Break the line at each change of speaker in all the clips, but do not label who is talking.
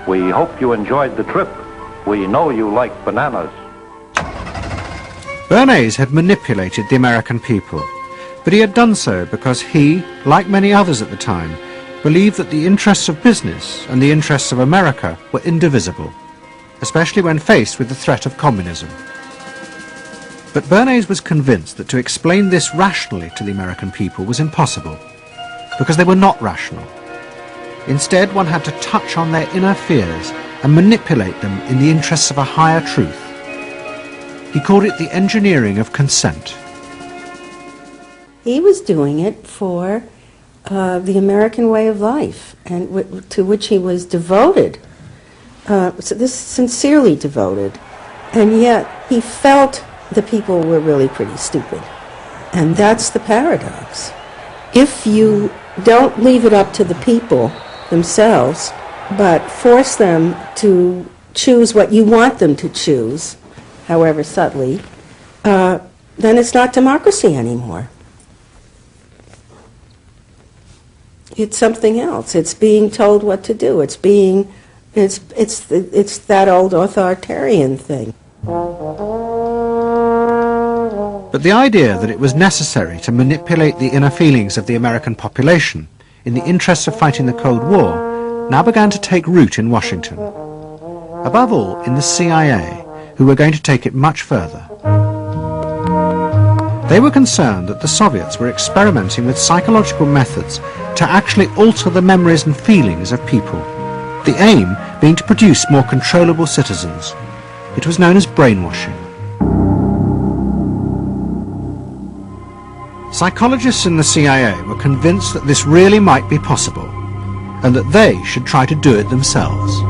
We hope you enjoyed the trip. We know you like bananas.
Bernays had manipulated the American people, but he had done so because he, like many others at the time, believed that the interests of business and the interests of America were indivisible, especially when faced with the threat of communism. But Bernays was convinced that to explain this rationally to the American people was impossible, because they were not rational. Instead, one had to touch on their inner fears and manipulate them in the interests of a higher truth. He called it the engineering of consent.
He was doing it for the American way of life, and to which he was devoted. So this sincerely devoted, and yet he felt the people were really pretty stupid, and that's the paradox. If you don't leave it up to the people themselves, but force them to choose what you want them to choose, however subtly, then it's not democracy anymore. It's something else. It's being told what to do. It's that old authoritarian thing.
But the idea that it was necessary to manipulate the inner feelings of the American population in the interests of fighting the Cold War now began to take root in Washington. Above all, in the CIA, who were going to take it much further. They were concerned that the Soviets were experimenting with psychological methods to actually alter the memories and feelings of people, the aim being to produce more controllable citizens. It was known as brainwashing. Psychologists in the CIA were convinced that this really might be possible, and that they should try to do it themselves.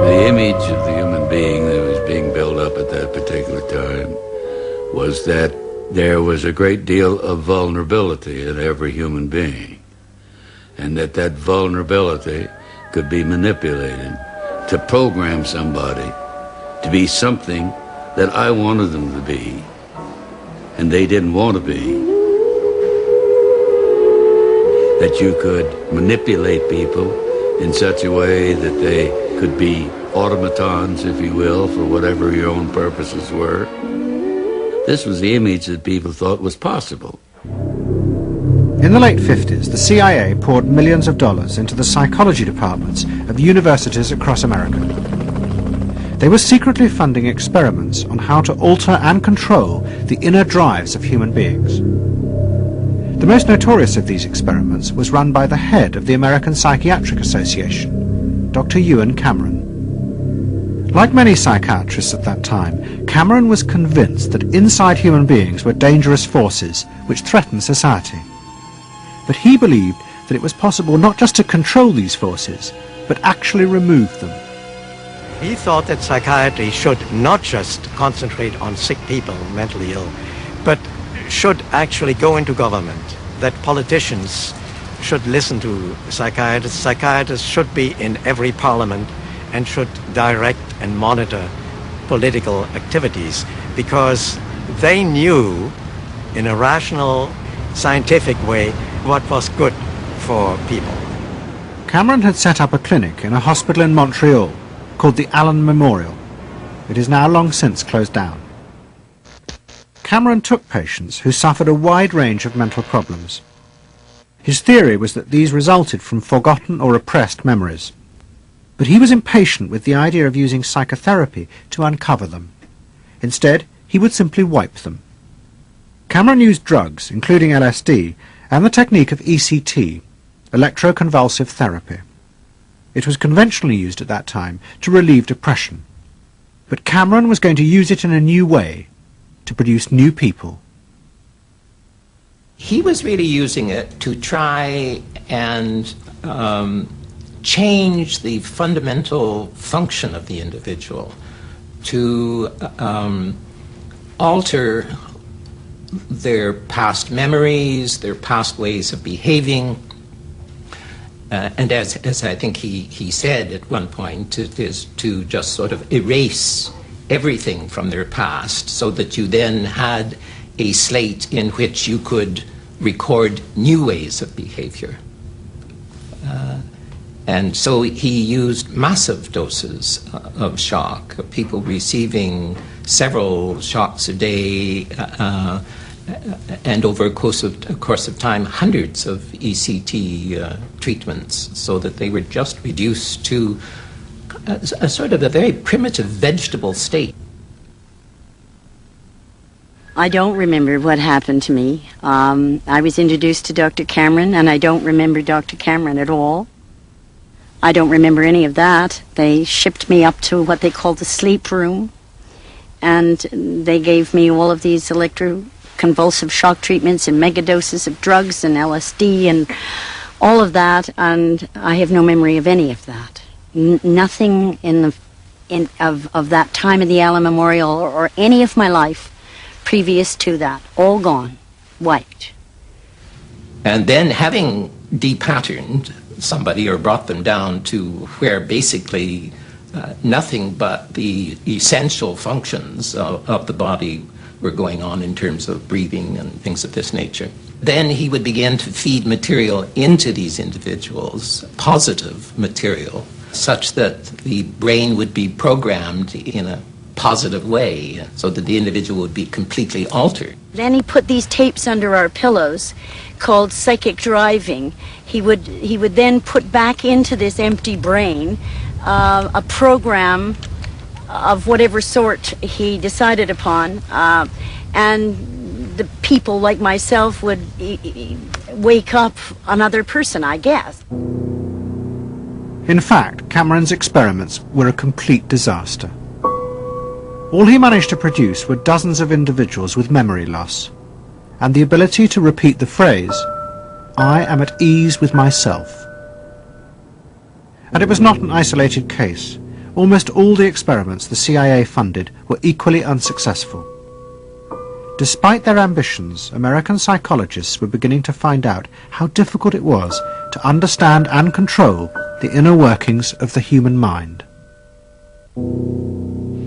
The image of the human being that was being built up at that particular time was that there was a great deal of vulnerability in every human being, and that vulnerability could be manipulated to program somebody to be something that I wanted them to be, and they didn't want to be. That you could manipulate people in such a way that they could be automatons, if you will, for whatever your own purposes were. This was the image that people thought was possible.
In the late 50s, the CIA poured millions of dollars into the psychology departments of universities across America. They were secretly funding experiments on how to alter and control the inner drives of human beings. The most notorious of these experiments was run by the head of the American Psychiatric Association, Dr. Ewan Cameron. Like many psychiatrists at that time, Cameron was convinced that inside human beings were dangerous forces which threatened society. But he believed that it was possible not just to control these forces, but actually remove them.
He thought that psychiatry should not just concentrate on sick people, mentally ill, but should actually go into government, that politicians should listen to psychiatrists. Psychiatrists should be in every parliament and should direct and monitor political activities, because they knew in a rational, scientific way what was good for people.
Cameron had set up a clinic in a hospital in Montreal called the Allen Memorial. It is now long since closed down. Cameron took patients who suffered a wide range of mental problems. His theory was that these resulted from forgotten or repressed memories. But he was impatient with the idea of using psychotherapy to uncover them. Instead, he would simply wipe them. Cameron used drugs, including LSD, and the technique of ECT, electroconvulsive therapy. It was conventionally used at that time to relieve depression. But Cameron was going to use it in a new way, to produce new people.
He was really using it to try and change the fundamental function of the individual, to alter their past memories, their past ways of behaving, and as I think he said at one point, it is to just sort of erase everything from their past so that you then had a slate in which you could record new ways of behavior. And so he used massive doses of shock, people receiving several shocks a day, and over a course of time, hundreds of ECT treatments, so that they were just reduced to a sort of a very primitive vegetable state.
I don't remember what happened to me. I was introduced to Dr. Cameron, and I don't remember Dr. Cameron at all. I don't remember any of that. They shipped me up to what they called the sleep room, and they gave me all of these electroconvulsive shock treatments and megadoses of drugs and LSD and all of that, and I have no memory of any of that. Nothing of that time of the Allen Memorial or any of my life previous to that. All gone. Wiped.
And then having depatterned somebody or brought them down to where basically nothing but the essential functions of the body were going on in terms of breathing and things of this nature. Then he would begin to feed material into these individuals, positive material, such that the brain would be programmed in a positive way, so that the individual would be completely altered.
Then he put these tapes under our pillows called psychic driving. He would then put back into this empty brain a program of whatever sort he decided upon, and the people like myself would wake up another person, I guess.
In fact, Cameron's experiments were a complete disaster. All he managed to produce were dozens of individuals with memory loss, and the ability to repeat the phrase, "I am at ease with myself." And it was not an isolated case. Almost all the experiments the CIA funded were equally unsuccessful. Despite their ambitions, American psychologists were beginning to find out how difficult it was to understand and control the inner workings of the human mind.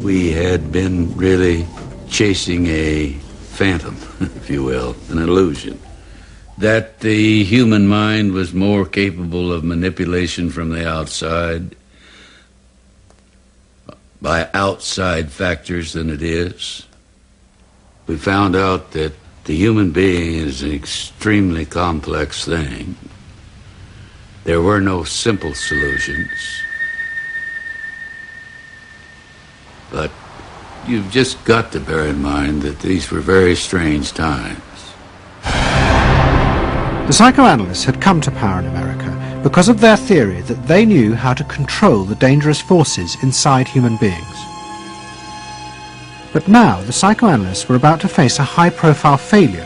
We had been really chasing a phantom, if you will, an illusion, that the human mind was more capable of manipulation from the outside by outside factors than it is. We found out that the human being is an extremely complex thing. There were no simple solutions. But you've just got to bear in mind that these were very strange times.
The psychoanalysts had come to power in America because of their theory that they knew how to control the dangerous forces inside human beings. But now the psychoanalysts were about to face a high-profile failure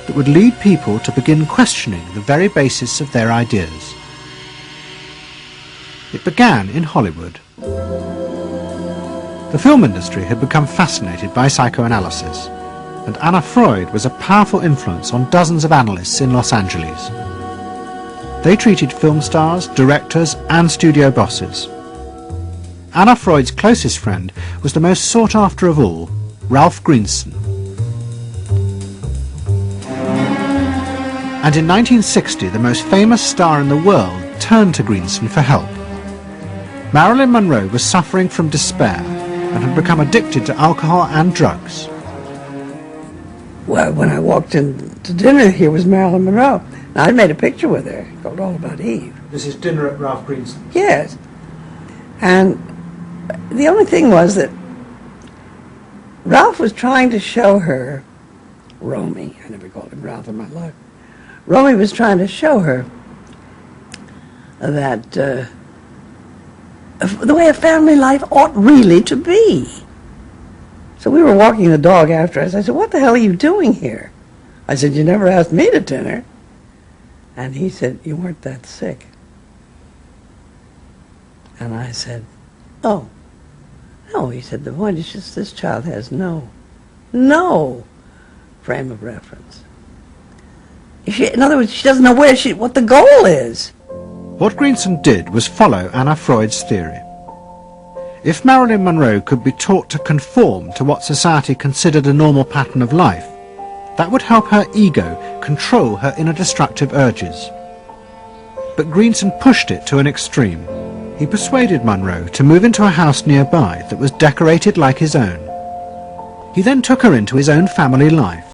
that would lead people to begin questioning the very basis of their ideas. It began in Hollywood. The film industry had become fascinated by psychoanalysis, and Anna Freud was a powerful influence on dozens of analysts in Los Angeles. They treated film stars, directors, and studio bosses. Anna Freud's closest friend was the most sought after of all, Ralph Greenson. And in 1960, the most famous star in the world turned to Greenson for help. Marilyn Monroe was suffering from despair and had become addicted to alcohol and drugs.
Well, when I walked in to dinner, here was Marilyn Monroe. And I'd made a picture with her called All About Eve.
This is dinner at Ralph Greenson's.
Yes. And the only thing was that Ralph was trying to show her, Romy, I never called him Ralph in my life. Romy was trying to show her that the way a family life ought really to be. So we were walking the dog after us. I said, "What the hell are you doing here?" I said, "You never asked me to dinner." And he said, "You weren't that sick." And I said, "Oh, no." He said, "The point is just this child has no frame of reference. In other words, she doesn't know what the goal is."
What Greenson did was follow Anna Freud's theory. If Marilyn Monroe could be taught to conform to what society considered a normal pattern of life, that would help her ego control her inner destructive urges. But Greenson pushed it to an extreme. He persuaded Monroe to move into a house nearby that was decorated like his own. He then took her into his own family life.